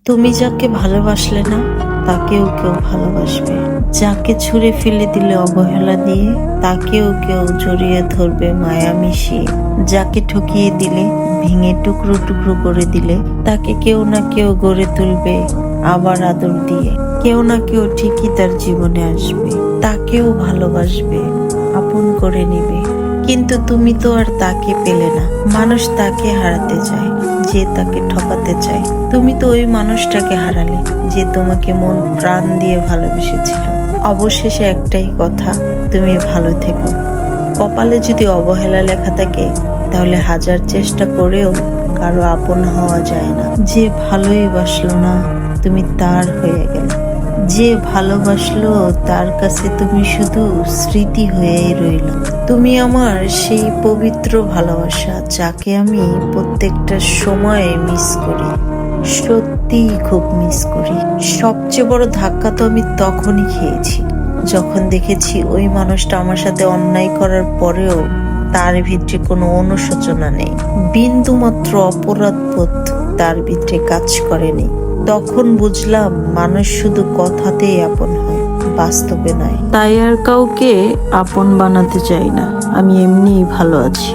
তুমি যাকে ভালোবাসলে না তাকেও কেউ ভালোবাসবে। যাকে ছুঁড়ে ফেলে দিলে অবহেলা দিয়ে তাকেও কেউ জড়িয়ে ধরবে মায়া মিশিয়ে। যাকে ঠকিয়ে দিলে, ভেঙে টুকরো টুকরো করে দিলে তাকে কেউ না কেউ গড়ে তুলবে আবার আদর দিয়ে। কেউ না কেউ ঠিকই তার জীবনে আসবে, তাকেও ভালোবাসবে, আপন করে নিবে। কিন্তু তুমি তো আর তাকে পেলে না। মানুষ তাকে হারাতে চায় যে তাকে ঠকাতে চায়। তুমি তো ওই মানুষটাকে হারালে যে তোমাকে মন প্রাণ দিয়ে ভালোবেসেছিল। অবশেষে একটাই কথা, তুমি ভালো থেকো। কপালে যদি অবহেলা লেখা থাকে তাহলে হাজার চেষ্টা করেও কারো আপন হওয়া যায় না। যে ভালোই বাসলো না তুমি তার হয়ে গেলে, যে ভালোবাসলো তার কাছে তুমি শুধু স্মৃতি হয়েই রইল। তুমি আমার সেই পবিত্র ভালোবাসা যাকে আমি প্রত্যেকটা সময়ে মিস করি, সত্যি খুব মিস করি। সবচেয়ে বড় ধাক্কা তো আমি তখনই খেয়েছি যখন দেখেছি ওই মানুষটা আমার সাথে অন্যায় করার পরেও তার ভিতরে কোনো অনুশোচনা নেই, বিন্দু মাত্র অপরাধবোধ তার ভিতরে কাজ করেনি। তখন বুঝলাম মানুষ শুধু কথাতেই আপন হয়, বাস্তবে নয়। তাই আর কাউকে আপন বানাতে চাই না, আমি এমনিই ভালো আছি।